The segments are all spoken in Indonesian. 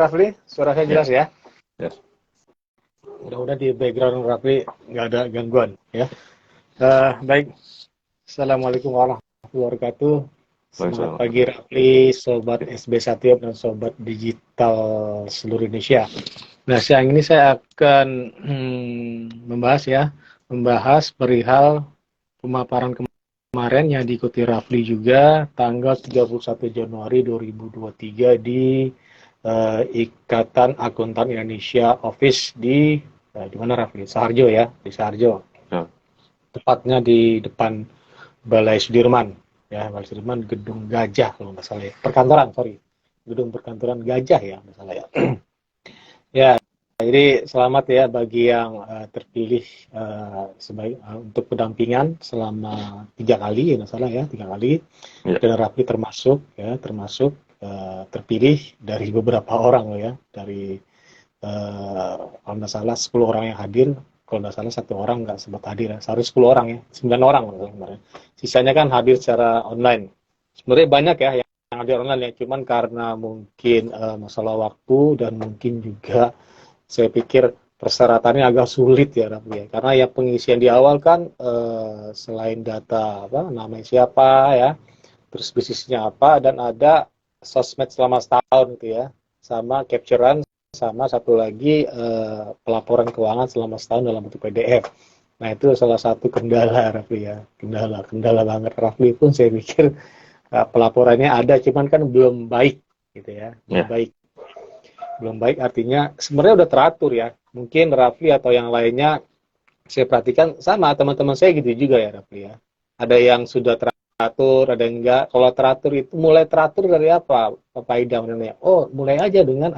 Rafli? Suaranya jelas ya? Yes. Mudah-mudahan di background Rafli nggak ada gangguan ya. Baik. Assalamualaikum warahmatullahi wabarakatuh. Selamat pagi Rafli, Sobat SB Satiop dan Sobat Digital seluruh Indonesia. Nah, siang ini saya akan membahas perihal pemaparan kemarin yang diikuti Rafli juga tanggal 31 Januari 2023 di Ikatan Akuntan Indonesia Office di mana Rafli? Saharjo ya, di Saharjo. Ya. Tepatnya di depan Balai Sudirman. Ya, Balai Sudirman, Gedung Gajah kalau nggak salah ya. Gedung perkantoran Gajah ya, nggak salah ya. Ya, jadi selamat ya bagi yang terpilih untuk pendampingan selama 3 kali, ya nggak salah ya, 3 kali. Ya. Dan Rafli termasuk terpilih dari beberapa orang ya, dari kalau nggak salah 10 orang yang hadir. Kalau nggak salah 1 orang nggak sempat hadir, seharusnya 10 orang ya, 9 orang kemarin. Sisanya kan hadir secara online. Sebenarnya banyak ya yang hadir online ya, cuman karena mungkin masalah waktu dan mungkin juga saya pikir persyaratannya agak sulit ya Rafli ya. Karena ya pengisian di awal kan selain data namanya siapa ya, terus bisnisnya apa, dan ada sosmed selama setahun gitu ya, sama capturean, sama satu lagi pelaporan keuangan selama setahun dalam bentuk PDF. Nah itu salah satu kendala Rafli ya, kendala banget. Rafli pun saya pikir pelaporannya ada, cuman kan belum baik gitu ya, belum baik artinya sebenarnya udah teratur ya. Mungkin Rafli atau yang lainnya saya perhatikan sama teman-teman saya gitu juga ya Rafli ya. Ada yang sudah teratur, ada yang enggak. Kalau teratur itu mulai teratur dari apa? Pak Idam namanya. Oh, mulai aja dengan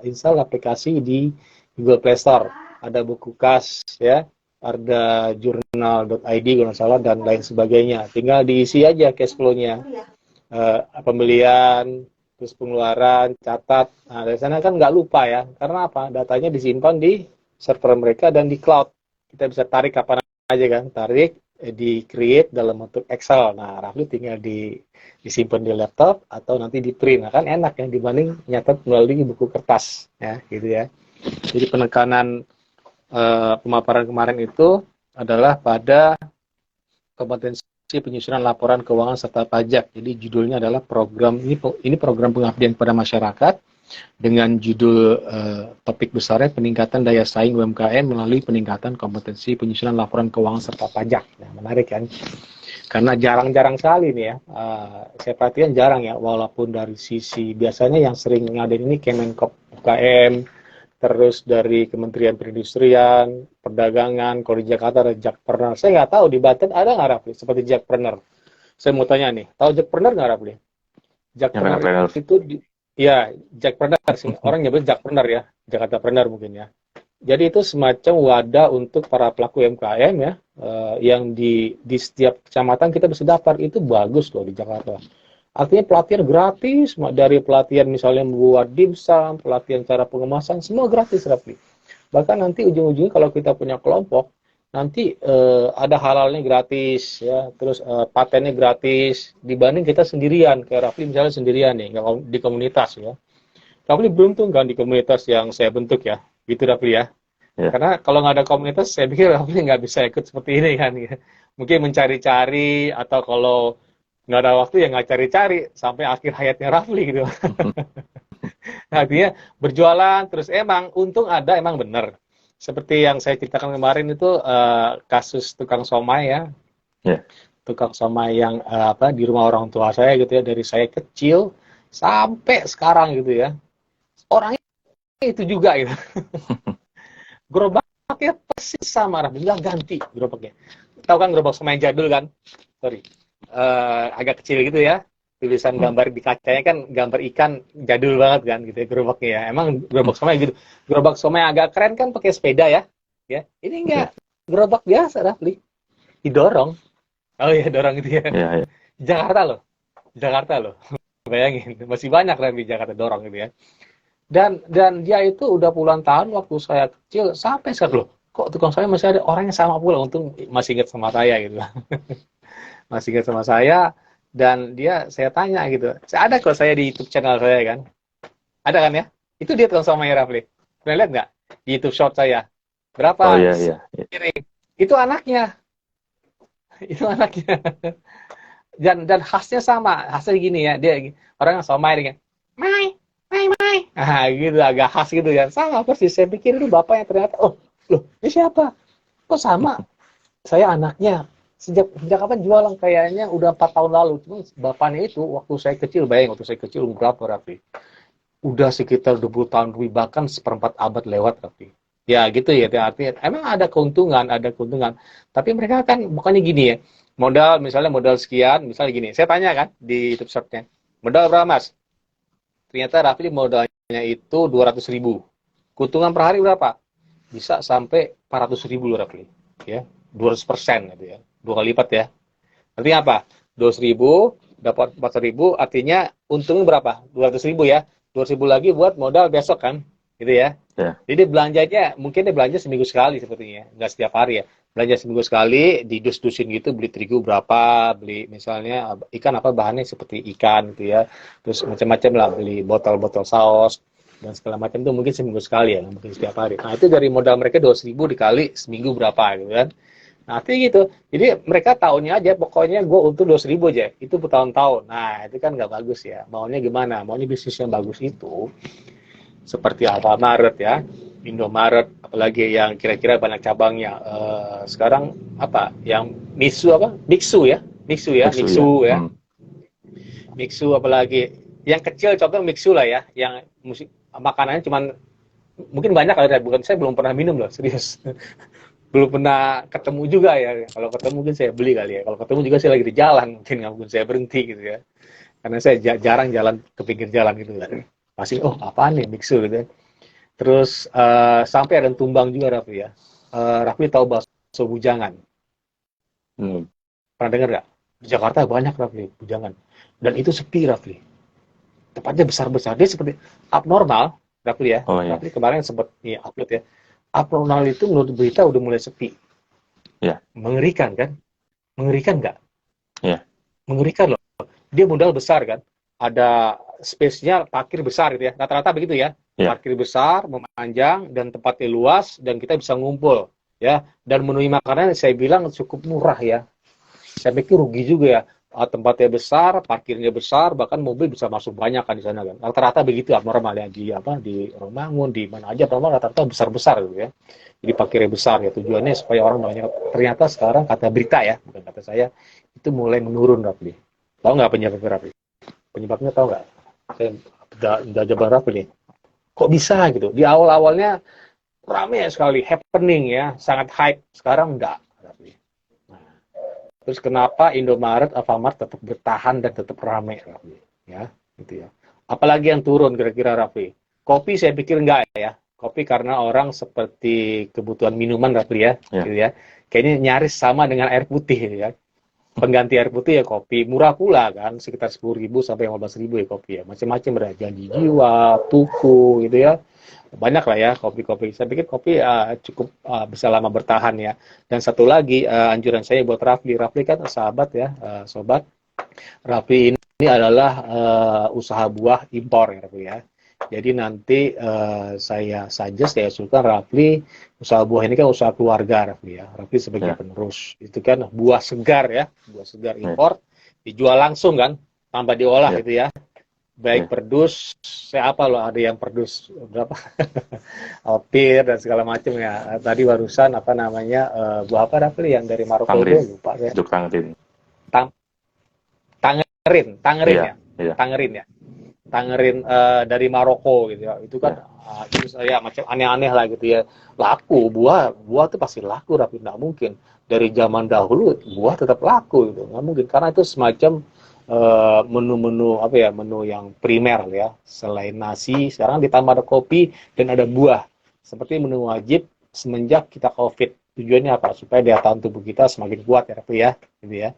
install aplikasi di Google Play Store. Ada buku kas ya, ada jurnal.id kalau nggak salah dan lain sebagainya. Tinggal diisi aja cash flow-nya. Pembelian, terus pengeluaran, catat. Nah, dari sana kan nggak lupa ya. Karena apa? Datanya disimpan di server mereka dan di cloud. Kita bisa tarik kapan aja kan, di create dalam bentuk Excel. Nah, Rafli tinggal disimpan di laptop atau nanti di print. Nah, kan enak ya dibanding nyatet melalui buku kertas ya, gitu ya. Jadi penekanan pemaparan kemarin itu adalah pada kompetensi penyusunan laporan keuangan serta pajak. Jadi judulnya adalah ini program pengabdian kepada masyarakat dengan judul topik besarnya peningkatan daya saing UMKM melalui peningkatan kompetensi penyusunan laporan keuangan serta pajak. Nah, menarik kan? Karena jarang-jarang sekali nih ya. Saya perhatikan jarang ya, walaupun dari sisi biasanya yang sering ngadain ini Kemenkop UKM, terus dari Kementerian Perindustrian, Perdagangan, kalau di Jakarta ada Jakpreneur. Saya nggak tahu di Banten ada nggak Rafli seperti Jakpreneur. Saya mau tanya nih, tahu Jakpreneur nggak Rafli? Jakpreneur itu ya, Jakpreneur sih. Orang nyebut Jakpreneur ya, Jakartapreneur mungkin ya. Jadi itu semacam wadah untuk para pelaku UMKM ya, yang di setiap kecamatan kita bisa daftar. Itu bagus loh di Jakarta. Artinya pelatihan gratis, dari pelatihan misalnya membuat dimsum, pelatihan cara pengemasan, semua gratis Rafli. Bahkan nanti ujung-ujungnya kalau kita punya kelompok, nanti ada halalnya gratis ya, terus patennya gratis dibanding kita sendirian. Kayak Rafli misalnya sendirian nih di komunitas ya. Rafli beruntung kan di komunitas yang saya bentuk ya, gitu Rafli ya. Karena kalau nggak ada komunitas, saya pikir Rafli nggak bisa ikut seperti ini kan. Ya. Mungkin mencari-cari atau kalau nggak ada waktu ya nggak cari-cari sampai akhir hayatnya Rafli gitu. Nah, artinya berjualan terus emang untung ada, emang bener. Seperti yang saya ceritakan kemarin itu kasus tukang somai ya. Tukang somai yang di rumah orang tua saya gitu ya, dari saya kecil sampai sekarang gitu ya. Orangnya itu juga gitu. Gerobaknya persis sama, bilang ganti gerobaknya. Tahu kan gerobak somai jadul kan? Sorry. Agak kecil gitu ya. Tulisan gambar di kacanya kan gambar ikan jadul banget kan gitu ya gerobaknya ya. Emang gerobak somai gitu. Gerobak somai agak keren kan pakai sepeda ya. Ya. Ini enggak gerobak biasa Rafli. Didorong. Oh iya, dorong gitu ya. Iya. Jakarta loh. Bayangin, masih banyak Rafli Jakarta dorong gitu ya. Dan dia itu udah puluhan tahun waktu saya kecil sampai sekarang loh. Kok tukang somai masih ada, orangnya sama pula, untung masih ingat sama saya gitu. Masih ingat sama saya. Dan saya tanya gitu, ada kok saya di YouTube channel saya kan, ada kan ya? Itu dia tukang somai Rafli. Pernah lihat nggak di YouTube short saya? Oh Berapa iya iya. Iya. piring? Itu anaknya, itu anaknya. Dan khasnya sama, khasnya gini ya, dia orang yang somai dengan mai, mai, mai. Ah, gitu agak khas gitu ya. Sama persis. Saya pikir itu bapaknya, ternyata oh, loh, ini siapa? Kok sama? Saya anaknya. Sejak kapan jualan? Kayaknya udah 4 tahun lalu. Cuma bapaknya itu waktu saya kecil, bayang waktu saya kecil berapa Raffi? Udah sekitar 20 tahun lebih, bahkan seperempat abad lewat Raffi. Ya gitu ya, artinya emang ada keuntungan. Tapi mereka kan bukannya gini ya, modal misalnya modal sekian, misalnya gini, saya tanya kan di YouTube short-nya, modal berapa mas? Ternyata Raffi modalnya itu 200.000. Keuntungan per hari berapa? Bisa sampai 400.000 loh Raffi. Ya, 200% gitu ya. 2 kali lipat ya. Artinya apa? 200.000 dapat 400.000, artinya untungnya berapa? 200.000 ya. 200.000 lagi buat modal besok kan, gitu ya. Ya. Jadi belanjanya mungkin dia belanja seminggu sekali sepertinya, nggak setiap hari ya. Belanja seminggu sekali, didus-dusin gitu, beli terigu berapa, beli misalnya ikan apa bahannya seperti ikan gitu ya. Terus macam-macam lah, beli botol-botol saus dan segala macam itu mungkin seminggu sekali ya, mungkin setiap hari. Nah itu dari modal mereka 200.000 dikali seminggu berapa gitu kan. Nah, gitu. Jadi mereka tahunya aja, pokoknya gue untung 200.000 aja. Itu bertahun-tahun. Nah, itu kan nggak bagus ya. Maunya gimana? Maunya bisnis yang bagus itu seperti Alfamaret ya, Indomaret, apalagi yang kira-kira banyak cabangnya. Sekarang apa? Yang Mitsu apa? Mixu ya, Mixu ya, Mixu ya. Mixu ya, Mixu apalagi. Yang kecil contoh Mixu lah ya, yang musik makanannya cuman mungkin banyak kali ya, bukan saya belum pernah minum loh, serius. Belum pernah ketemu juga ya. Kalau ketemu mungkin saya beli kali ya. Kalau ketemu juga saya lagi di jalan, mungkin nggak mungkin saya berhenti gitu ya. Karena saya jarang jalan ke pinggir jalan gitu kan. Pasti oh apaan nih Mixu gitu ya. Terus sampai ada tumbang juga Raffi ya. Raffi tahu bakso Bujangan. Hmm. Pernah dengar nggak? Di Jakarta banyak Raffi Bujangan. Dan itu sepi Raffi. Tempatnya besar-besar. Dia seperti abnormal Raffi ya. Oh iya. Raffi kemarin sempat upload ya. Abnormal itu menurut berita udah mulai sepi. Ya. Mengerikan kan? Mengerikan nggak? Ya. Mengerikan loh. Dia modal besar kan? Ada space-nya parkir besar gitu ya. Rata-rata begitu ya. Ya. Parkir besar, memanjang, dan tempatnya luas, dan kita bisa ngumpul. Ya. Dan menu makanan saya bilang cukup murah ya. Saya pikir rugi juga ya. Tempatnya besar, parkirnya besar, bahkan mobil bisa masuk banyak kan di sana kan. Rata-rata begitu abnormal ya di Romangun, di mana aja normal rata-rata besar-besar gitu ya. Jadi parkirnya besar ya, tujuannya supaya orang banyak. Ternyata sekarang kata berita ya, bukan kata saya, itu mulai menurun Rafli. Tahu nggak penyebabnya Rafli? Penyebabnya tahu nggak? Saya udah jabar Rafli nih. Kok bisa gitu? Di awal-awalnya ramai sekali, happening ya, sangat hype. Sekarang enggak. Terus kenapa Indomaret, Alfamart tetap bertahan dan tetap ramai, Raffi? Ya, gitu ya. Apalagi yang turun kira-kira, Raffi? Kopi saya pikir enggak ya. Kopi karena orang seperti kebutuhan minuman, Raffi ya, Ya. gitu ya. Kayaknya nyaris sama dengan air putih, ya. Pengganti air putih ya kopi, murah pula kan, sekitar 10.000 sampai 15.000 ya kopi ya. Macam-macam ada, Janji Jiwa, Tuku, gitu ya. Banyak lah ya kopi-kopi. Saya pikir kopi cukup bisa lama bertahan ya. Dan satu lagi anjuran saya buat Rafli. Rafli kan sahabat ya, sobat. Rafli ini adalah usaha buah impor ya Rafli ya. Jadi nanti saya suggest ya usulkan Rafli, usaha buah ini kan usaha keluarga Rafli ya. Rafli sebagai penerus. Itu kan buah segar ya, buah segar impor dijual langsung kan, tanpa diolah gitu ya. Baik perdus, saya apa loh, ada yang perdus berapa opir dan segala macam ya. Tadi barusan apa namanya buah apa Rafli yang dari Maroko itu lupa saya. Juk tangrin. Tangerin Iya, ya, iya. tangerin ya, tangerin dari Maroko gitu ya. Itu kan itu ya macam aneh-aneh lah gitu ya. Laku buah tuh pasti laku Rafli, nggak mungkin dari zaman dahulu buah tetap laku gitu, nggak mungkin karena itu semacam menu-menu apa ya, menu yang primer ya, selain nasi sekarang ditambah ada kopi dan ada buah seperti menu wajib semenjak kita COVID. Tujuannya apa? Supaya daya tahan tubuh kita semakin kuat ya, ya, gitu ya.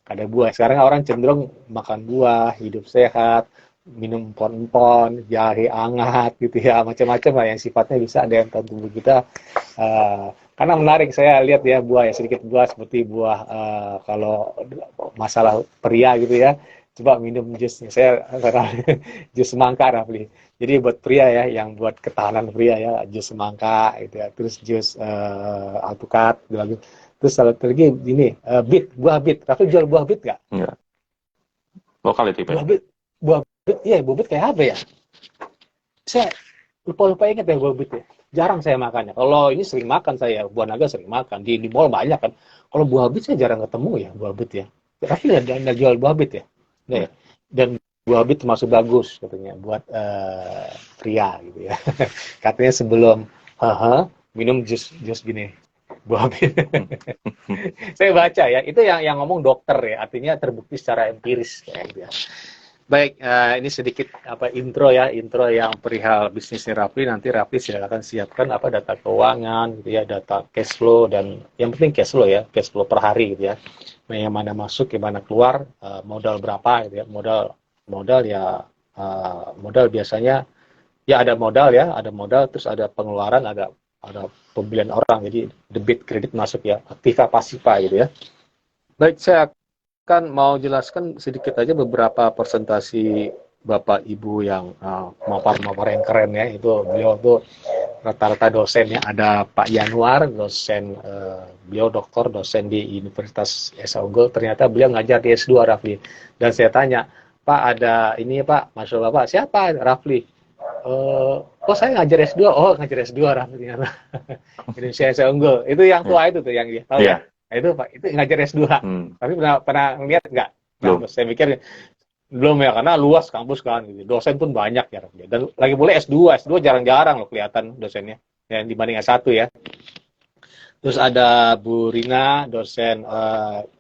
Ada buah. Sekarang orang cenderung makan buah, hidup sehat, minum empon-empon, jahe hangat gitu ya, macam-macam lah yang sifatnya bisa daya tahan tubuh kita. Karena menarik saya lihat ya buah ya, sedikit buah seperti buah kalau masalah pria gitu ya, coba minum jusnya. Saya jus semangka Rafli. Jadi buat pria ya, yang buat ketahanan pria ya, jus semangka gitu ya. Terus jus alpukat, gitu. Terus satu lagi ini bit, buah bit. Rafli jual buah bit nggak? Enggak. Lokal itu, Pak. Buah bit, iya buah bit kayak apa ya? Saya lupa ingat ya buah bit ya. Jarang saya makannya. Kalau ini sering makan saya, buah naga sering makan. Di mall banyak kan. Kalau buah bit saya jarang ketemu ya, buah bit ya. Rafli nggak jual buah bit ya? Nggak ya? Dan buah bit termasuk bagus katanya buat pria gitu ya. Katanya sebelum minum jus gini buah bit. Saya baca ya, itu yang ngomong dokter ya, artinya terbukti secara empiris kayak gitu ya. Baik, ini sedikit intro yang perihal bisnisnya Rafli. Nanti Rafli silakan siapkan data keuangan gitu ya, data cash flow, dan yang penting cash flow ya, cash flow per hari gitu ya. Yang mana masuk, yang mana keluar, modal berapa gitu ya. Modal ya, modal biasanya ya ada modal terus ada pengeluaran, ada pembelian orang, jadi debit kredit masuk ya, aktiva pasifa gitu ya. Baik, saya kan mau jelaskan sedikit aja beberapa presentasi Bapak Ibu yang mapar-mapar yang keren ya. Itu beliau tuh rata-rata dosen ya. Ada Pak Yanuar, dosen, beliau doktor, dosen di Universitas Esa Unggul. Ternyata beliau ngajar di S2 Rafli. Dan saya tanya, Pak ada ini ya Pak, Masya Allah Pak, siapa Rafli? Oh saya ngajar S2, ngajar S2 Rafli ternyata. Indonesia Esa Unggul. Itu yang tua itu tuh yang dia tahu ya. Nah, itu Pak, itu ngajar S2. Tapi pernah ngeliat nggak? Kampus? Saya pikir belum ya, karena luas kampus kan. Gitu. Dosen pun banyak ya. Dan lagi boleh S2 jarang-jarang loh kelihatan dosennya. Yang dibanding S1 ya. Terus ada Bu Rina, dosen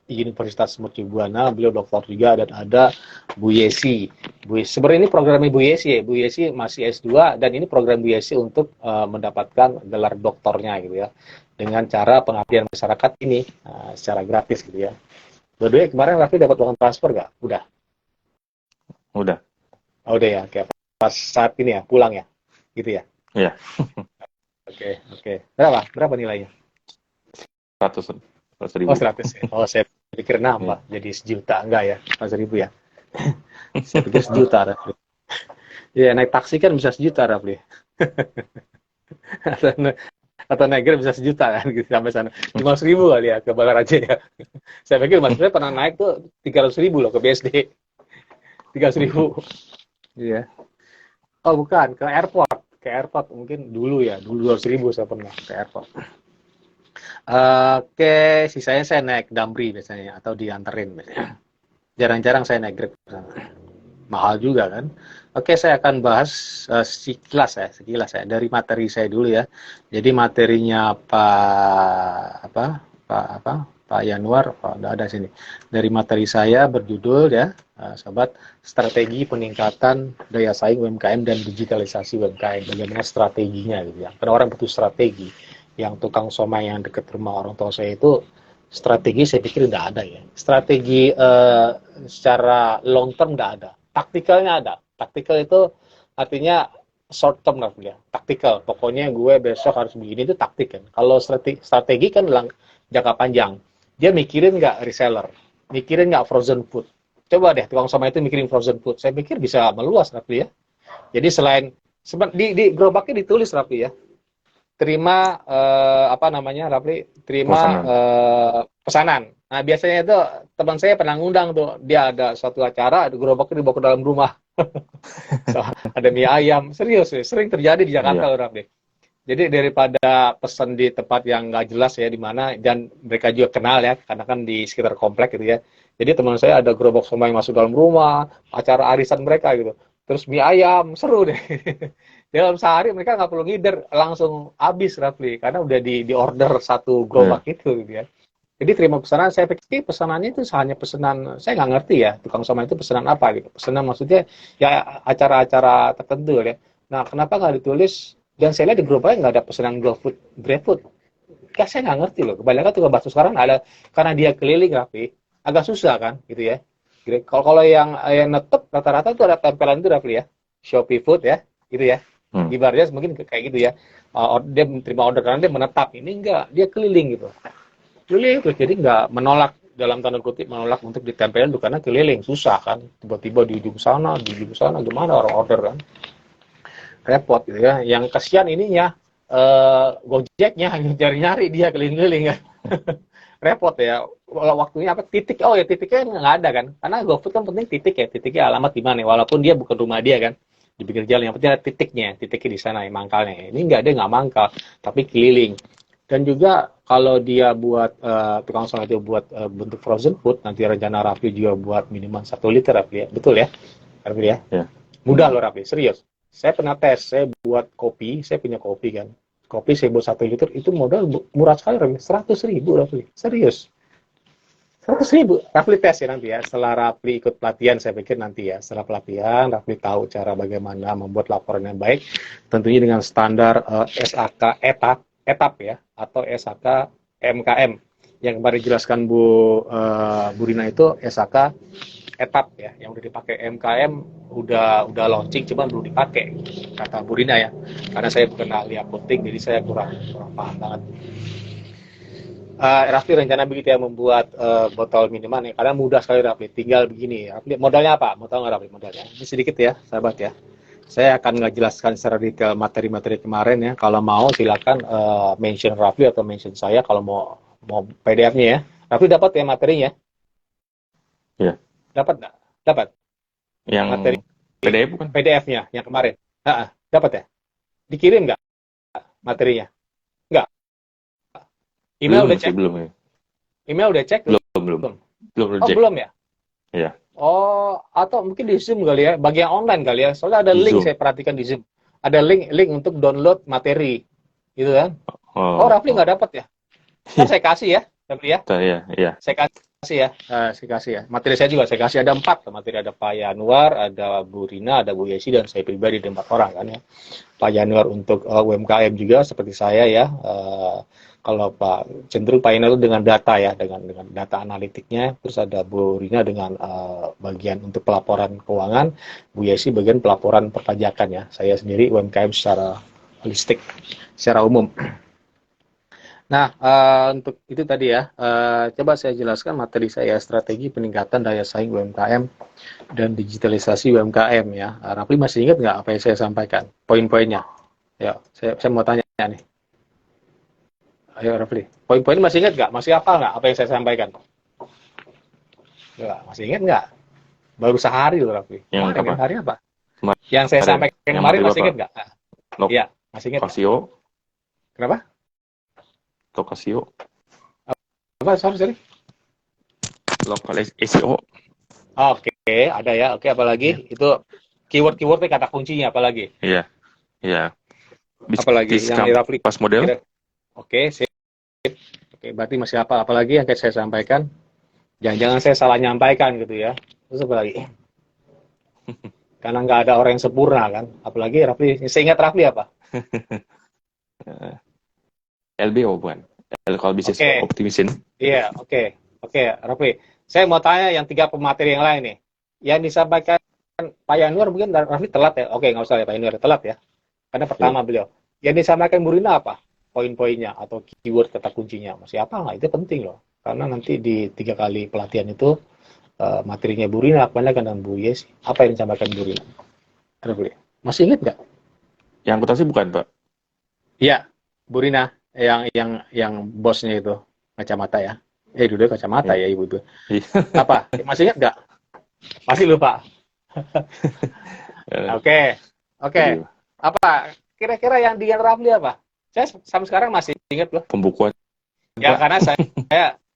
Universitas Mercubuana, beliau doktor juga, dan ada Bu Yesi. Sebenarnya ini programnya Bu Yesi ya. Bu Yesi masih S2, dan ini program Bu Yesi untuk mendapatkan gelar doktornya gitu ya. Dengan cara pengabdian masyarakat ini secara gratis gitu ya. Berdua kemarin Raffi dapat uang transfer nggak? Udah. Oh, udah ya. Kayak pas saat ini ya, pulang ya, gitu ya. Iya. Oke. Berapa nilainya? 100 ribu. Oh 100 ya. Oh saya pikir nambah, jadi 1 juta, enggak ya? 100.000 ya. Saya pikir 1 juta Raffi. Ya naik taksi kan bisa 1 juta Raffi. Atau naik Grab bisa 1 juta kan gitu sampai sana. 500.000 kali ya ke Balaraja ya. Saya pikir Mas Bray pernah naik tuh 300.000 loh ke BSD. 300.000. Iya. Oh bukan, ke airport. Ke airport mungkin dulu 200.000 saya pernah ke airport. Oke, sisanya saya naik Damri biasanya atau dianterin biasanya. Jarang-jarang saya naik Grab. Mahal juga kan. Oke, saya akan bahas sekilas ya dari materi saya dulu ya. Jadi materinya Pak Yanuar, enggak ada sini. Dari materi saya berjudul ya, sobat, strategi peningkatan daya saing UMKM dan digitalisasi UMKM. Bagaimana strateginya gitu ya. Karena orang butuh strategi. Yang tukang somai yang dekat rumah orang tua saya itu strategi saya pikir nggak ada ya. Strategi secara long term nggak ada. Taktikalnya ada. Taktikal itu artinya short term lah ya. Taktikal. Pokoknya gue besok harus begini, itu taktik kan. Kalau strategi kan jangka panjang. Dia mikirin nggak reseller, mikirin nggak frozen food. Coba deh tukang somai itu mikirin frozen food. Saya pikir bisa meluas Rafli ya. Jadi selain di gerobaknya ditulis Rafli ya. Terima Rafli, terima pesanan. Nah biasanya itu teman saya pernah ngundang tuh, dia ada suatu acara, gerobaknya dibawa ke dalam rumah. So, ada mie ayam, serius ya, sering terjadi di Jakarta loh Rafli. Jadi daripada pesan di tempat yang nggak jelas ya di mana, dan mereka juga kenal ya, karena kan di sekitar komplek gitu ya. Jadi teman saya ada gerobak somai masuk dalam rumah, acara arisan mereka gitu. Terus mie ayam, seru deh. Dalam sehari mereka nggak perlu ngider, langsung habis Rafli, karena udah di order satu gerobak itu gitu ya. Jadi terima pesanan, saya pikir pesanannya itu hanya pesanan, saya nggak ngerti ya, tukang somai itu pesanan apa gitu. Pesanan maksudnya ya acara-acara tertentu ya. Nah kenapa nggak ditulis, dan saya lihat di gerobaknya nggak ada pesanan GrabFood. Ya saya nggak ngerti loh, kebanyakan tukang bakso sekarang ada, karena dia keliling Rafli, agak susah kan gitu ya. Kalau yang netep rata-rata itu ada tempelan itu Rafli ya, Shopee Food ya, gitu ya. Ibaratnya mungkin kayak gitu ya. Dia terima order karena dia menetap, ini enggak, dia keliling gitu. Keliling terus, jadi nggak menolak dalam tanda kutip menolak untuk ditempelin tuh karena keliling susah kan, tiba-tiba di ujung sana gimana orang order kan, repot gitu ya. Yang kasihan ininya Gojeknya nyari-nyari dia keliling-keliling kan. Repot ya. Kalau waktunya apa titik, oh ya titiknya nggak ada kan, karena GoFood kan penting titik ya, titiknya alamat di mana, walaupun dia bukan rumah dia kan, di pinggir jalan, yang penting ada titiknya di sana yang mangkalnya. Ini nggak, dia nggak mangkal tapi keliling. Dan juga kalau dia buat tukang somai itu buat bentuk frozen food, nanti rencana Raffi juga buat minuman 1 liter Raffi ya, betul ya Raffi ya? Ya. Mudah loh Raffi, serius. Saya pernah tes, saya buat kopi, saya punya kopi kan, kopi saya buat 1 liter itu modal murah sekali Raffi, 100.000 Raffi, serius. 100.000, Rafli tes ya nanti ya. Setelah Rafli ikut pelatihan, saya pikir nanti ya. Setelah pelatihan, Rafli tahu cara bagaimana membuat laporan yang baik. Tentunya dengan standar SAK etap ya, atau SAK MKM. Yang kemarin jelaskan Bu Rina itu SAK etap ya, yang udah dipakai. MKM udah launching, cuma belum dipakai, kata Bu Rina ya. Karena saya bukan ahli akunting, jadi saya kurang paham banget. Rafli rencana begitu ya, membuat botol minuman ya, karena mudah sekali Rafli, tinggal begini. Rafli, modalnya apa? Mau tahu nggak Rafli modalnya? Ini sedikit ya, sahabat ya. Saya akan ngejelaskan secara detail materi-materi kemarin ya. Kalau mau silakan mention Rafli atau mention saya kalau mau PDF-nya ya. Rafli dapat ya materinya? Iya. Dapat nggak? Dapat. Yang Materi PDF bukan? PDF-nya yang kemarin. Dapat ya? Dikirim nggak materinya? Nggak. Email udah cek? Belum ya. Email udah cek? Belum Oh, reject. belum ya? Iya. Oh, atau mungkin di Zoom kali ya, bagian online kali ya. Soalnya ada Di link, Zoom. saya perhatikan di Zoom. Ada link untuk download materi, gitu kan? Oh, Oh, Rafli nggak dapat ya? Kan saya kasih ya, Rafli ya. iya. Saya kasih ya, saya kasih ya. Materi saya juga saya kasih, ada 4 materi, ada Pak Yanuar, ada Bu Rina, ada Bu Yesi, dan saya pribadi, ada 4 orang kan ya. Pak Yanuar untuk UMKM juga seperti saya ya. Kalau cenderung Pak Yanuar dengan data ya, dengan data analitiknya. Terus ada Bu Rina dengan bagian untuk pelaporan keuangan, Bu Yesi bagian pelaporan perpajakan ya. Saya sendiri UMKM secara holistik, secara umum. Nah, untuk itu tadi ya, coba saya jelaskan materi saya, strategi peningkatan daya saing UMKM dan digitalisasi UMKM ya. Rafli masih ingat nggak apa yang saya sampaikan? Poin-poinnya. Ya, saya mau tanya nih. Ayo Rafli, poin-poin masih ingat nggak? Masih hafal nggak apa yang saya sampaikan? Nggak, masih ingat nggak? Baru sehari loh Rafli. Yang apa? Hari apa? Kemarin. Yang saya sampaikan kemarin masih ingat nggak? Iya, masih ingat. Casio. Kenapa? Casio. Apa? Sorry. Lokal SEO. Oke, ada ya. Oke, apalagi? Itu keyword-keywordnya, kata kuncinya apalagi? Iya. Apalagi yang Rafli pas model? Oke, sip. Oke, berarti masih apa lagi yang saya sampaikan? Jangan-jangan saya salah nyampaikan gitu ya. Terus apa lagi? Karena nggak ada orang yang sempurna kan. Apalagi Rafli, saya ingat Rafli apa? LBO bukan? Local Business Optimization. Iya, oke, Rafli. Saya mau tanya yang 3 pemateri yang lain nih. Yang disampaikan Pak Yanuar mungkin Rafli telat ya. Oke, nggak usah ya Pak Yanuar, telat ya. Karena pertama beliau. Yang disampaikan Bu Rina apa? Poin-poinnya atau keyword, kata kuncinya. Masih apa nggak? Itu penting loh. Karena nanti di 3 kali pelatihan itu materinya Bu Rina, kebanyakan dan Bu Yesi. Apa yang disampaikan Bu Rina? Masih ingat nggak? Yang akuntansi bukan, Pak? Iya, Bu Rina. Yang bosnya itu. Kacamata ya. Dulu kacamata ya Ibu itu. Apa? Masih ingat nggak? Masih lupa. Oke. Apa? Kira-kira yang di Rafli apa? Saya sampai sekarang masih ingat loh. Pembukuan. Ya, karena saya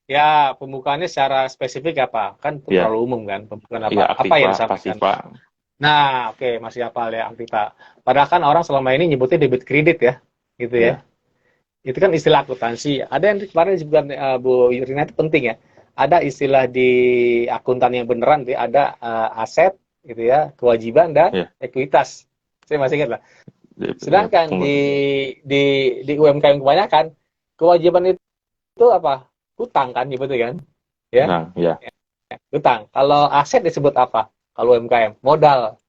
ya pembukaannya secara spesifik apa? Kan terlalu umum kan. Pembukaan apa? Ya, apa yang disampaikan? Nah, oke, masih hafal ya aktiva. Padahal kan orang selama ini nyebutnya debit kredit ya. Gitu ya. Itu kan istilah akuntansi. Ada yang kemarin disebutkan Bu Rina itu penting ya. Ada istilah di akuntan yang beneran, ada aset gitu ya, kewajiban dan ekuitas. Saya masih ingat lah. Sedangkan di UMKM kebanyakan kewajiban itu apa? Hutang kan nyebutnya kan? Ya. Hutang. Kalau aset disebut apa? Kalau UMKM modal.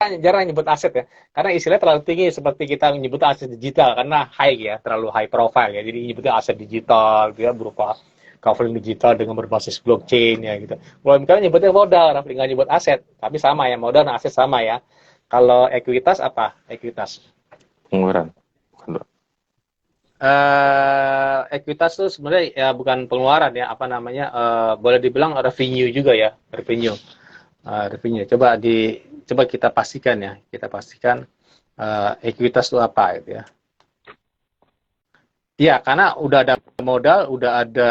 Jarang nyebut aset ya. Karena istilahnya terlalu tinggi, seperti kita menyebut aset digital karena high ya, terlalu high profile ya. Jadi nyebutnya aset digital gitu ya, berupa covering digital dengan berbasis blockchain ya gitu. Kalau UMKM nyebutnya modal, Rafli nggak nyebut aset, tapi sama ya, modal dan aset sama ya. Kalau ekuitas apa? Ekuitas. Pengeluaran. Ekuitas tuh sebenarnya ya bukan pengeluaran ya, apa namanya, boleh dibilang revenue juga ya, revenue. Revenue. Coba kita pastikan ya, ekuitas itu apa gitu ya. Iya, karena udah ada modal, udah ada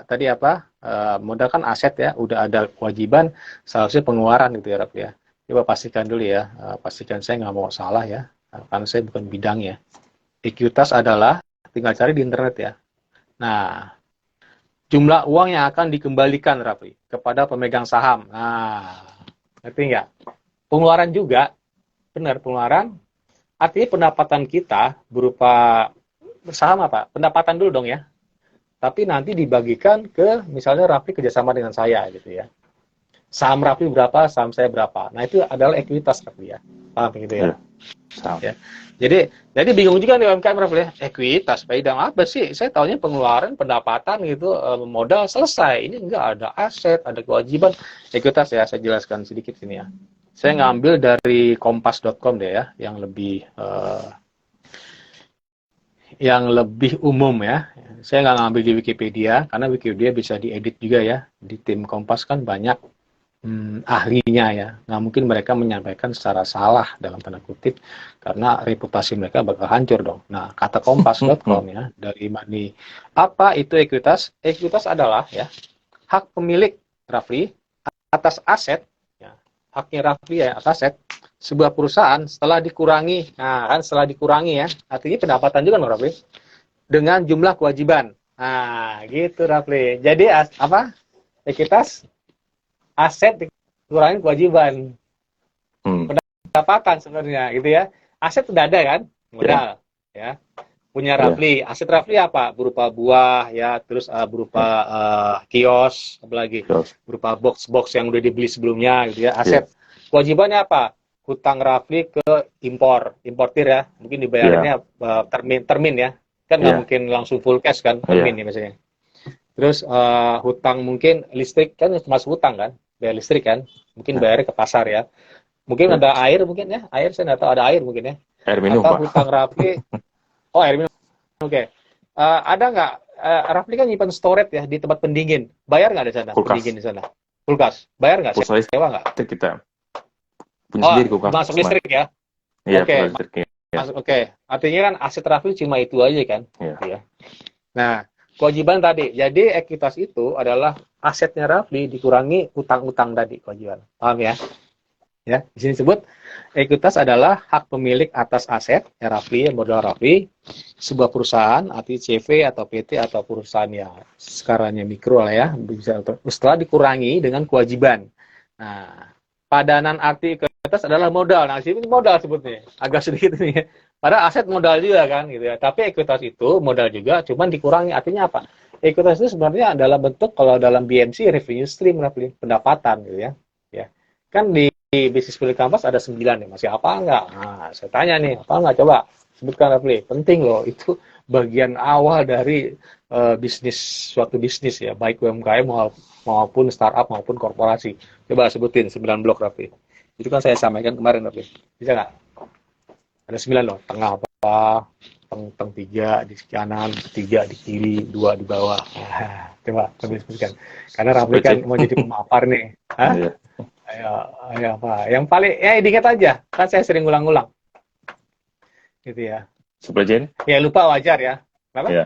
tadi apa, modal kan aset ya, udah ada kewajiban, seharusnya pengeluaran gitu ya, Raf ya. Coba pastikan dulu ya, pastikan saya nggak mau salah ya, karena saya bukan bidangnya. Ekuitas adalah, tinggal cari di internet ya. Nah, jumlah uang yang akan dikembalikan, Rafli, kepada pemegang saham. Nah, ngerti nggak? Pengeluaran juga, benar pengeluaran, artinya pendapatan kita berupa saham apa? Pendapatan dulu dong ya. Tapi nanti dibagikan ke, misalnya Rafli kerjasama dengan saya gitu ya. Saham Rafli berapa, saham saya berapa. Nah itu adalah ekuitas Rafli ya. Paham gitu ya? Ya. Jadi bingung juga nih UMKM Rafli ya. Ekuitas, bidang apa sih? Saya tahunya pengeluaran, pendapatan gitu, modal selesai. Ini enggak ada aset, ada kewajiban. Ekuitas ya, saya jelaskan sedikit ini ya. Saya ngambil dari kompas.com deh ya, yang lebih umum ya. Saya nggak ngambil di Wikipedia, karena Wikipedia bisa diedit juga ya. Di tim Kompas kan banyak ahlinya ya. Nggak mungkin mereka menyampaikan secara salah, dalam tanda kutip, karena reputasi mereka bakal hancur dong. Nah, kata kompas.com ya, dari Mani. Apa itu ekuitas? Ekuitas adalah ya, hak pemilik Rafli atas aset, ya, haknya Rafli ya atas aset, sebuah perusahaan setelah dikurangi, nah kan setelah dikurangi ya, artinya pendapatan juga loh Rafli, dengan jumlah kewajiban. Nah, gitu Rafli. Jadi apa? Ekuitas aset dikurangi kewajiban. Pendapatan sebenarnya gitu ya. Aset sudah ada kan? Modal ya. Punya Rafli. Aset Rafli apa? Berupa buah ya, terus berupa kios, apalagi berupa box-box yang udah dibeli sebelumnya gitu ya. Aset. Kewajibannya apa? Hutang Rafli ke importir ya, mungkin dibayarinnya termin ya, kan nggak mungkin langsung full cash kan, termin ya biasanya. Terus hutang mungkin listrik kan masuk hutang kan, bayar listrik kan, mungkin bayarnya ke pasar ya, mungkin ada air mungkin ya, air saya nggak tahu, ada air mungkin ya, air minum atau Pak. hutang Rafli, air minum, oke. Ada nggak, Rafli kan nyimpan storage ya di tempat pendingin, bayar nggak di sana? Kulkas. Pendingin di sana, kulkas, bayar nggak? Sewa nggak? Kita punya sendiri kulkas. Masuk listrik ya? Iya, Oke. Oke. Artinya kan aset Rafli cuma itu aja kan? Ya. Nah, kewajiban tadi. Jadi ekuitas itu adalah asetnya Rafli dikurangi utang-utang tadi kewajiban. Paham ya? Ya, di sini disebut ekuitas adalah hak pemilik atas aset ya Rafli, modal Rafli, sebuah perusahaan, arti CV atau PT atau perusahaan ya sekarangnya mikro lah ya, bisa setelah dikurangi dengan kewajiban. Nah, padanan arti ekuitas adalah modal. Nah, sini modal sebutnya. Agak sedikit ini ya. Padahal aset modal juga kan gitu ya. Tapi ekuitas itu modal juga, cuman dikurangi. Artinya apa? Ekuitas itu sebenarnya adalah bentuk, kalau dalam BMC revenue stream, pendapatan gitu ya. Ya. Kan di bisnis milik Kompas ada 9 nih. Masih apa enggak? Nah, saya tanya nih, apa enggak? Coba sebutkan Rafli. Penting loh, itu bagian awal dari suatu bisnis ya, baik UMKM maupun startup maupun korporasi. Coba sebutin 9 blok Rafli. Itu kan saya sampaikan kemarin Rafli. Bisa nggak? Ada 9 loh. Tengah apa? Teng 3 di kanan, 3 di kiri, 2 di bawah. Coba sebutkan. Karena Rafli kan mau jadi pemapar nih. Hah? Ayo apa? Yang paling diingat aja. Kan saya sering ulang-ulang. Gitu ya. Supply chain? Ya lupa wajar ya. Kenapa? Iya.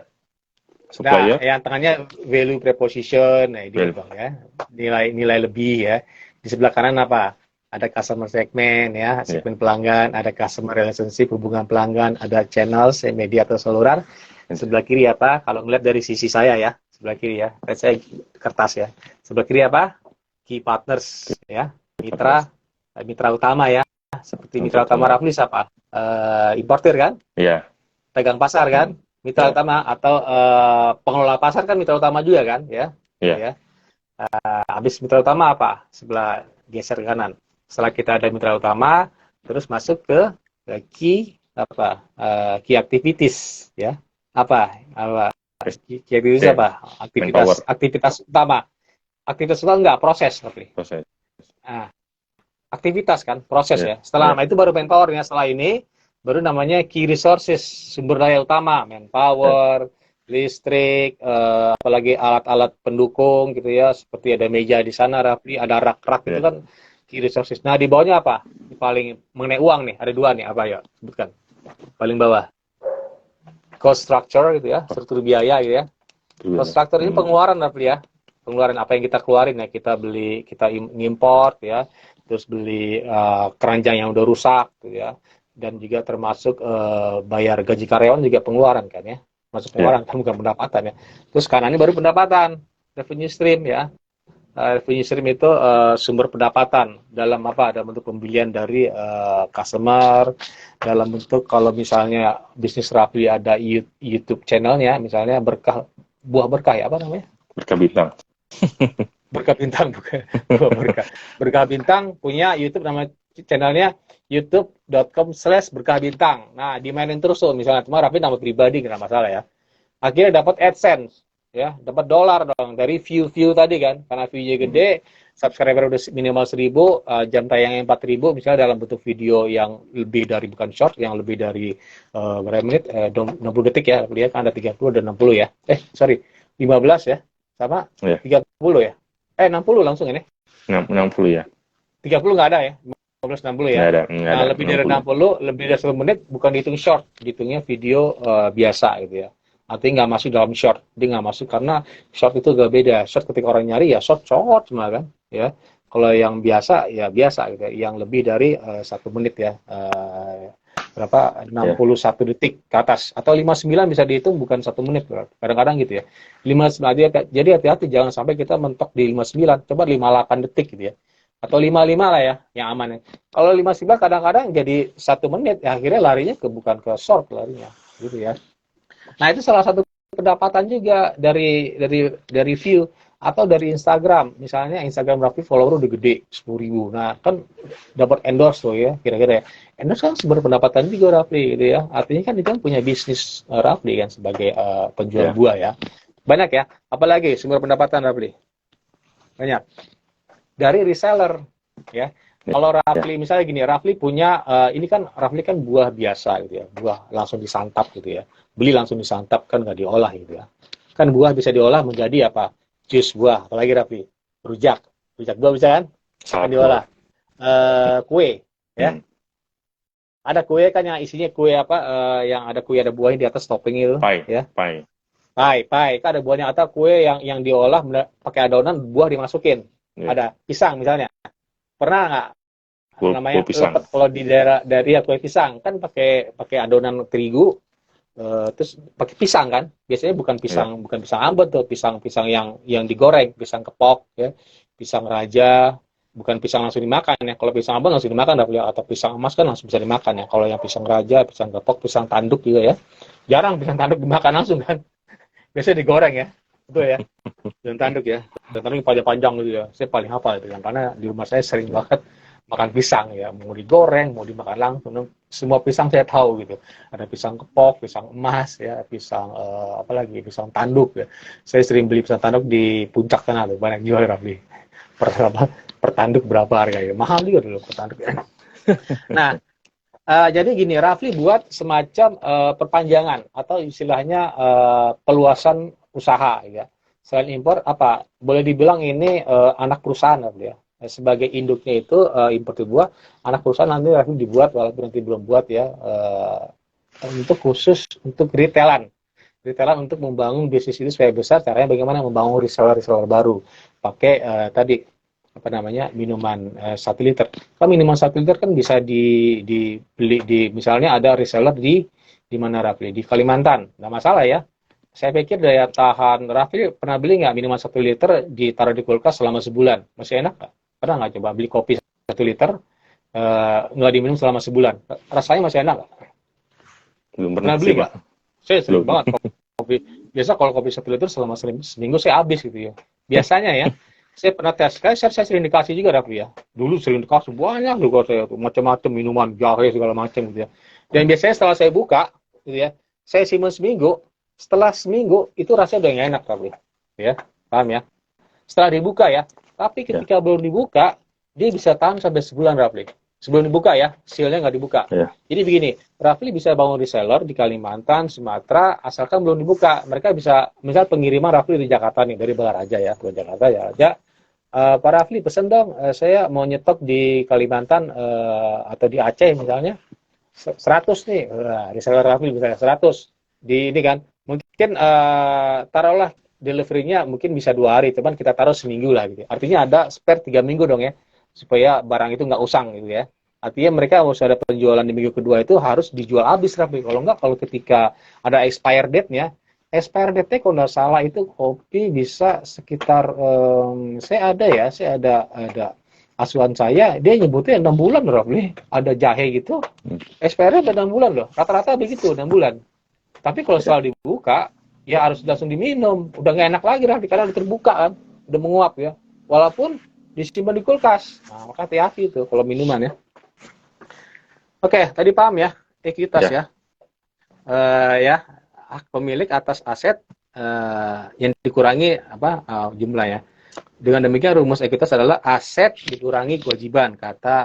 Supplier. Nah, yang tengahnya value preposition, nah ini dong ya. Nilai lebih ya. Di sebelah kanan apa? Ada customer segment ya, segmen pelanggan, ada customer relationship, hubungan pelanggan, ada channels, media atau saluran. Sebelah kiri apa? Kalau ngeliat dari sisi saya ya, sebelah kiri ya. Saya kertas ya. Sebelah kiri apa? Key partners ya. Mitra utama ya. Seperti mitra utama Rafli siapa? Importir kan? Iya. Pegang pasar kan? Mitra utama, atau pengelola pasar kan mitra utama juga kan, ya. Iya. Habis mitra utama apa? Sebelah geser ke kanan. Setelah kita ada mitra utama, terus masuk ke key key activities ya. Apa? Key activities Oke. apa? Manpower. Aktivitas utama. Aktivitas utama enggak, proses. Proses. Nah, aktivitas kan, proses Ya. ya. Setelah Ya. itu baru manpower-nya. Setelah ini baru namanya key resources, sumber daya utama, manpower, listrik, apalagi alat-alat pendukung gitu ya, seperti ada meja di sana, Rafli, ada rak-rak itu Ya. kan key resources. Nah, di bawahnya apa? Paling mengenai uang nih, ada dua nih, apa ya? Sebutkan. Paling bawah. Cost structure gitu ya, struktur biaya gitu ya. Cost structure ini pengeluaran, Rafli ya. Pengeluaran apa yang kita keluarin ya, kita beli, kita import ya, terus beli keranjang yang udah rusak gitu ya, dan juga termasuk bayar gaji karyawan juga pengeluaran kan ya, masuk pengeluaran kan, bukan pendapatan ya. Terus kanannya baru pendapatan, revenue stream ya. Revenue stream itu sumber pendapatan dalam apa? Dalam bentuk pembelian dari customer, dalam bentuk kalau misalnya bisnis Rafli ada YouTube channelnya, misalnya buah berkah ya, apa namanya? Berkah bintang. Berkah bintang, bukan buah berkah. Berkah bintang punya YouTube, nama channelnya youtube.com/berkah bintang. Nah, dimainin terus tuh, misalnya cuma Rafli nama pribadi nggak masalah ya. Akhirnya dapat AdSense ya, dapat dolar dong dari view tadi kan, karena view-nya gede, subscriber udah minimal 1000, jam tayangnya 4000, misalnya dalam bentuk video yang lebih dari, bukan short, yang lebih dari berapa menit, 60 detik ya, lihat kan ada 30 dan 60 ya, sorry, 15 ya, sama 30 ya, 60 langsung ini, 60 ya, 30 nggak ada ya, 15 60 ya. Nggak Nah, ada, lebih dari 60, lebih dari 10 menit bukan dihitung short, dihitungnya video biasa gitu ya. Artinya nggak masuk dalam short, dia nggak masuk karena short itu gak beda. Short ketika orang nyari ya short semua kan, ya. Kalau yang biasa ya biasa gitu, yang lebih dari 1 menit ya, berapa 61 detik ke atas atau 59 bisa dihitung, bukan 1 menit kadang-kadang gitu ya. 59, jadi hati-hati jangan sampai kita mentok di 59, coba 58 detik gitu ya. Atau 55 lah ya, yang aman ya. Kalau 59 kadang-kadang jadi 1 menit, ya akhirnya larinya bukan ke short larinya, gitu ya. Nah, itu salah satu pendapatan juga dari view atau dari Instagram. Misalnya Instagram Rafli follower udah gede 10.000. Nah, kan dapat endorse tuh ya, kira-kira ya. Endorse kan sumber pendapatan juga Rafli gitu ya. Artinya kan dia punya bisnis Rafli kan sebagai penjual buah ya. Banyak ya. Apalagi sumber pendapatan Rafli? Banyak. Dari reseller ya. Kalau Rafli misalnya gini, Rafli punya ini kan Rafli kan buah biasa gitu ya, buah langsung disantap gitu ya, beli langsung disantap kan, nggak diolah gitu ya. Kan buah bisa diolah menjadi apa? Jus buah, apalagi Rafli, rujak buah bisa kan? Kan diolah. Kue ya, ada kue kan yang isinya kue apa? Yang ada kue, ada buahnya di atas topping itu, ya. Pai, kan ada buahnya, atau kue yang diolah pakai adonan, buah dimasukin. Ada pisang misalnya. Pernah nggak namanya kalau di daerah dari kue pisang kan pakai adonan terigu, terus pakai pisang kan, biasanya bukan pisang ambon tuh, pisang yang digoreng, pisang kepok ya, pisang raja, bukan pisang langsung dimakan ya. Kalau pisang ambon langsung dimakan, atau pisang emas kan langsung bisa dimakan ya. Kalau yang pisang raja, pisang kepok, pisang tanduk juga ya, jarang pisang tanduk dimakan langsung kan, biasanya digoreng ya, betul ya. Dan tanduk ya, dan tanduk panjang-panjang gitu ya, saya paling hafal itu kan, karena di rumah saya sering banget makan pisang ya, mau digoreng, mau dimakan langsung, semua pisang saya tahu gitu. Ada pisang kepok, pisang emas ya, pisang apalagi pisang tanduk ya. Saya sering beli pisang tanduk di puncak sana tuh, banyak jual Rafli. Per tanduk berapa harganya? Mahal juga dulu per tanduk ya. Nah, jadi gini, Rafli buat semacam perpanjangan atau istilahnya peluasan usaha ya. Selain impor, apa boleh dibilang ini anak perusahaan Rafli ya. Sebagai induknya itu impor buah, anak perusahaan nanti Rafli dibuat, walaupun nanti belum buat ya, untuk khusus untuk retailan untuk membangun bisnis itu supaya besar. Caranya bagaimana membangun reseller baru, pakai tadi apa namanya, minuman 1 liter. Kan minuman 1 liter kan bisa dibeli di, misalnya ada reseller di mana Rafli, di Kalimantan, nggak masalah ya. Saya pikir daya tahan Rafli, pernah beli nggak minuman 1 liter ditaruh di kulkas selama sebulan, masih enak nggak? Pernah nggak coba beli kopi 1 liter nggak diminum selama sebulan, rasanya masih enak nggak? Belum pernah beli nggak? Saya sering banget kopi. Biasa kalau kopi 1 liter selama seminggu saya habis gitu ya. Biasanya ya. Saya pernah tes, saya sering dikasih juga Rafli ya. Dulu sering dikasih banyak juga saya tuh, macam-macam minuman, jahe segala macam gitu ya. Dan biasanya setelah saya buka gitu ya, saya simpan seminggu, Setelah seminggu itu rasanya udah nggak enak Rafli, ya, paham ya? Setelah dibuka ya, tapi ketika belum dibuka, dia bisa tahan sampai sebulan Rafli. Sebelum dibuka ya, sealnya nggak dibuka. Jadi begini, Rafli bisa bangun reseller di Kalimantan, Sumatera, asalkan belum dibuka. Mereka bisa, misal pengiriman Rafli di Jakarta nih, dari Balaraja ya, ke Jakarta ya, aja. Pak Rafli pesen dong, saya mau nyetok di Kalimantan atau di Aceh misalnya, 100 nih, reseller Rafli misalnya 100. Di ini kan, mungkin taruhlah delivery-nya mungkin bisa 2 hari, teman kita taruh seminggu lah gitu. Artinya ada spare 3 minggu dong ya, supaya barang itu nggak usang gitu ya. Artinya mereka harus ada penjualan di minggu kedua itu harus dijual habis Raffi. Kalau nggak, kalau ketika ada expire date-nya, expire date-nya kalau nggak salah itu kopi bisa sekitar, saya ada asuhan saya, dia nyebutnya 6 bulan Raffi. Ada jahe gitu, expire-nya udah 6 bulan loh. Rata-rata begitu, 6 bulan. Tapi kalau setelah dibuka, ya harus langsung diminum. Udah nggak enak lagi Raffi, karena udah terbuka kan, udah menguap ya. Walaupun disimpan di kulkas. Nah, maka hati-hati itu kalau minuman ya. Oke, tadi paham ya, ekuitas ya. Ya, hak pemilik atas aset yang dikurangi jumlah ya. Dengan demikian rumus ekuitas adalah aset dikurangi kewajiban, kata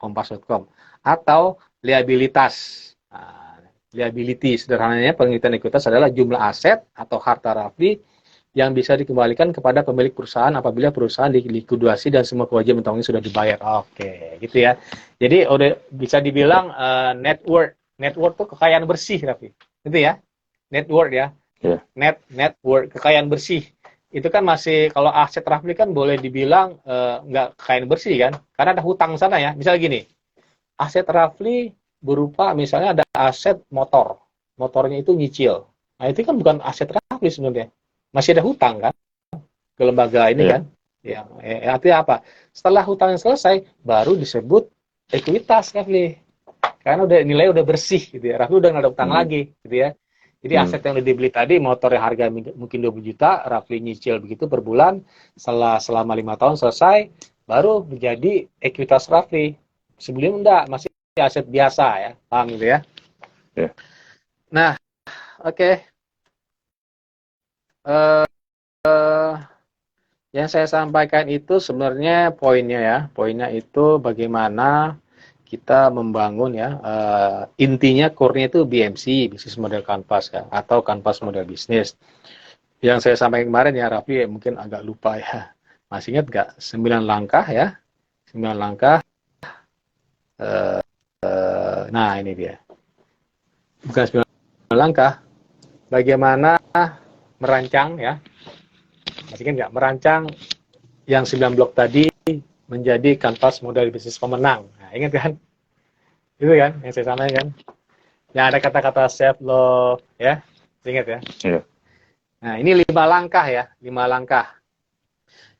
kompas.com, atau liabilitas. Liability sederhananya penelitian ekuitas adalah jumlah aset atau harta Rafli yang bisa dikembalikan kepada pemilik perusahaan apabila perusahaan dilikuidasi dan semua kewajiban utangnya sudah dibayar. Oke, gitu ya. Jadi udah bisa dibilang net worth. Net worth itu kekayaan bersih, Raffi. Itu ya. Net worth ya. Net worth, kekayaan bersih. Itu kan masih, kalau aset Raffi kan boleh dibilang nggak kekayaan bersih kan. Karena ada hutang sana ya. Misalnya gini, aset Raffi berupa misalnya ada aset motor. Motornya itu nyicil. Nah, itu kan bukan aset Raffi sebenarnya. Masih ada hutang kan ke lembaga ini kan. Ya, artinya apa? Setelah hutangnya selesai, baru disebut ekuitas Rafli. Karena nilai udah bersih gitu ya. Rafli udah nggak ada hutang lagi gitu ya. Jadi aset yang udah dibeli tadi, motor yang harga mungkin 20 juta, Rafli nyicil begitu per bulan, selama 5 tahun selesai, baru menjadi ekuitas Rafli. Sebelum enggak, masih aset biasa ya. Paham gitu ya? Nah, oke. Yang saya sampaikan itu sebenarnya poinnya ya. Poinnya itu bagaimana kita membangun ya. Intinya core-nya itu BMC, Business Model Canvas ya, atau Canvas Model Business. Yang saya sampaikan kemarin ya, Raffi mungkin agak lupa ya. Masih ingat nggak? 9 langkah ya. 9 langkah. Nah, ini dia. Bukan 9 langkah. Bagaimana merancang ya. Masih ingat nggak? Merancang yang 9 blok tadi menjadi kanvas model bisnis pemenang. Nah, ingat kan? Itu kan yang saya sampaikan. Yang ada kata-kata self love ya. Ingat ya? Iya. Nah, ini 5 langkah ya. 5 langkah.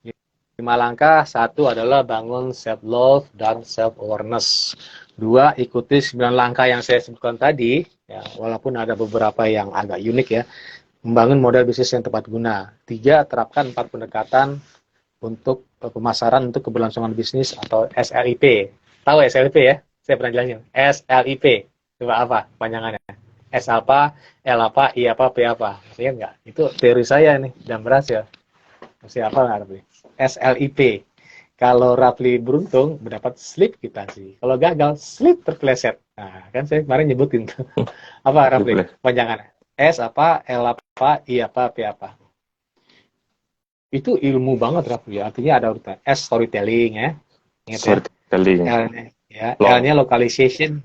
5 langkah. 1 adalah bangun self love dan self awareness. 2, ikuti 9 langkah yang saya sebutkan tadi ya, walaupun ada beberapa yang agak unik ya. Membangun model bisnis yang tepat guna. 3, terapkan 4 pendekatan untuk pemasaran untuk keberlangsungan bisnis atau SLIP. Tahu SLIP ya? Saya pernah jelasin. SLIP. Coba apa panjangannya? S apa, L apa, I apa, P apa. Masih ingat nggak? Itu teori saya nih, dan berhasil. Masih apa nggak, Rafli? SLIP. Kalau Rafli beruntung, mendapat slip kwitansi. Kalau gagal, slip terpeleset. Nah, kan saya kemarin nyebutin tuh. Apa, Rafli? Panjangannya. S apa, L apa, I apa, P apa. Itu ilmu banget Rafli. Artinya ada urutan. S storytelling ya. Ingat storytelling. Ya. L-nya localization.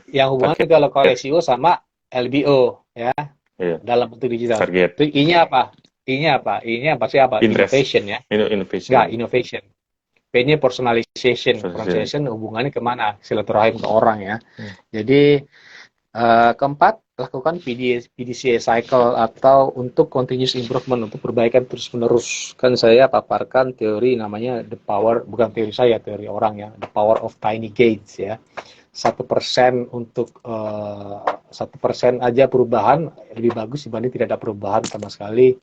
Yang hubungan juga localization sama LBO ya. Dalam bentuk digital. Target. I-nya apa? I-nya pasti apa? Innovation ya. Innovation. Enggak, innovation. P-nya personalization. Personalization hubungannya kemana? Silaturahim ke orang ya. Jadi keempat, lakukan PDCA cycle atau untuk continuous improvement, untuk perbaikan terus-menerus. Kan saya paparkan teori namanya the power, bukan teori saya, teori orang ya, the power of tiny gains ya. 1% untuk 1% aja perubahan lebih bagus dibanding tidak ada perubahan sama sekali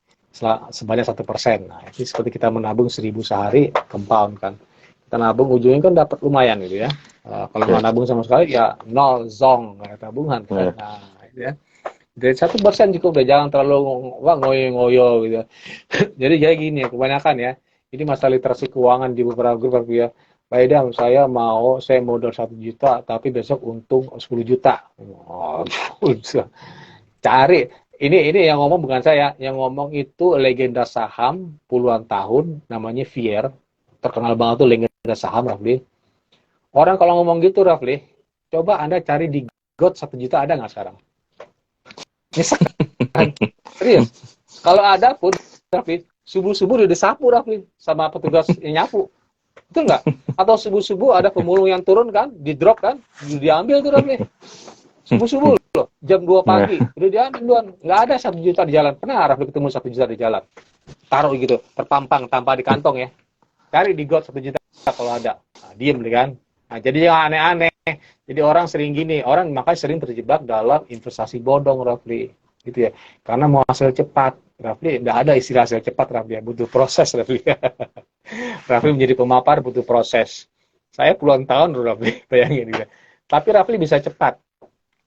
sebanyak 1%. Nah, itu seperti kita menabung 1.000 sehari, compound kan. Kita nabung ujungnya kan dapat lumayan gitu ya. Kalau nggak nabung sama sekali ya nol zong, nggak ada tabungan kan. Nah, itu ya. Dari 1% cukup deh, jangan terlalu wah ngoyo-ngoyo gitu. Jadi kayak gini ya, kebanyakan ya. Ini masalah literasi keuangan di beberapa grup ya. Pak Idam, saya modal 1 juta, tapi besok untung 10 juta. Oh, cari. Ini yang ngomong bukan saya, yang ngomong itu legenda saham puluhan tahun, namanya Fier. Terkenal banget tuh legenda saham, Rafli. Orang kalau ngomong gitu, Rafli, coba Anda cari di God 1 juta ada nggak sekarang? Nyesek. Serius. Kalau ada pun, Rafli, subuh-subuh udah disapu, Rafli, sama petugas yang nyapu. Itu enggak? Atau subuh-subuh ada pemulung yang turun kan, di drop kan, diambil tuh, Rafli. Subuh-subuh loh, jam 2 pagi, udah diambil duluan. Nggak ada 1 juta di jalan. Pernah Rafli ketemu 1 juta di jalan? Taruh gitu, terpampang, tanpa di kantong ya. Cari di God 1 juta kalau ada. Nah, diem deh kan. Nah, jadi yang aneh-aneh. Jadi orang sering gini, orang makanya sering terjebak dalam investasi bodong, Rafli. Gitu ya. Karena mau hasil cepat. Rafli, nggak ada istilah hasil cepat, Rafli. Butuh proses, Rafli. Rafli menjadi pemapar butuh proses. Saya puluhan tahun, Rafli, bayangin gitu. Tapi Rafli bisa cepat.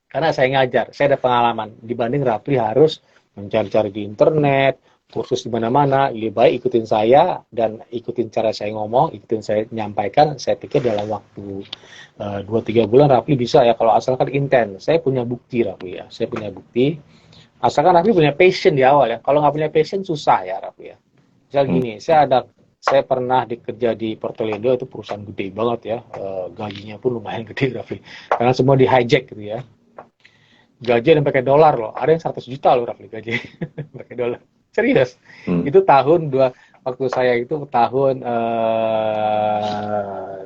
Karena saya ngajar, saya ada pengalaman. Dibanding Rafli harus mencari-cari di internet, kursus di mana-mana, lebih baik ikutin saya dan ikutin cara saya ngomong, ikutin saya menyampaikan. Saya pikir dalam waktu 2-3 bulan Rafli bisa ya, kalau asalkan intens. Saya punya bukti, Rafli ya. Saya punya bukti. Asalkan Rafli punya passion di awal ya. Kalau nggak punya passion susah ya, Rafli ya. Misal gini, saya pernah dikerja di Portolindo, itu perusahaan gede banget ya. Gajinya pun lumayan gede, Rafli. Karena semua di hijack gitu ya. Gaji yang pakai dolar loh. Ada yang 100 juta loh, Rafli, gaji pakai dolar. Serius. Itu waktu saya itu tahun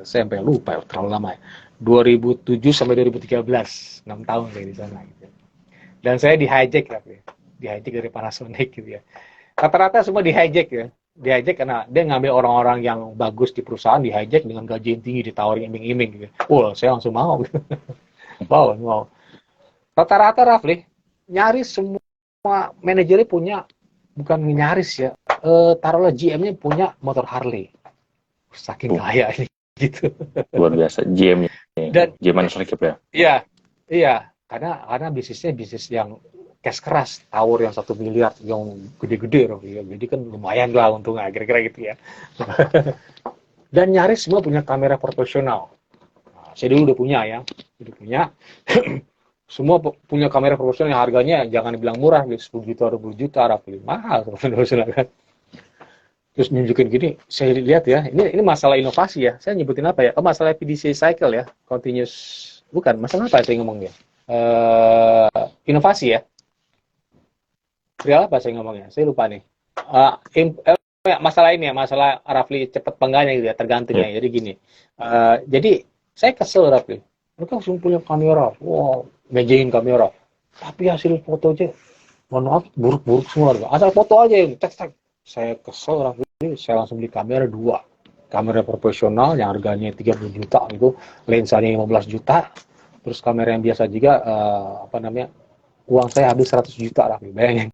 saya sampai lupa, terlalu lama ya. 2007 sampai 2013, 6 tahun saya di sana gitu. Dan saya di hijack, Rafli. Di hijack dari Panasonic gitu ya. Rata-rata semua di hijack ya. Di hijack karena dia ngambil orang-orang yang bagus di perusahaan, di hijack dengan gaji yang tinggi, ditawarin iming-iming gitu. Saya langsung mau gitu. mau. Rata-rata, Rafli, nyaris semua manajernya punya, bukan nyaris ya, taruhlah GM-nya punya motor Harley. Saking kaya ini gitu. Luar biasa GM-nya. Dan GM ya. Iya, karena bisnisnya bisnis yang cash keras, tower yang 1 miliar, yang gede-gede, ya. Jadi kan lumayan lah untungnya, kira-kira gitu ya. Dan nyaris semua punya kamera profesional. Nah, saya dulu udah punya. Semua punya kamera profesional yang harganya jangan dibilang murah, 10 juta, 20 juta, mahal profesional kan. Terus nunjukin gini, saya lihat ya, ini masalah inovasi ya. Saya nyebutin apa ya? Masalah PDCA cycle ya, continuous, bukan, masalah apa saya ngomongnya? Inovasi ya. Perihal apa saya ngomongnya? Saya lupa nih. Masalah ini ya, masalah Rafli cepat pengganya gitu ya, tergantung ya. Jadi gini, jadi saya kesel, Rafli. Mereka langsung punya kamera, mejain kamera, tapi hasil foto aja, mohon maaf, buruk-buruk semua. Asal foto aja yang tek. Saya kesel, Rafli, saya langsung beli kamera 2, kamera profesional yang harganya 30 juta gitu, lensanya 15 juta, terus kamera yang biasa juga, uang saya habis 100 juta, Rafli, bayangin.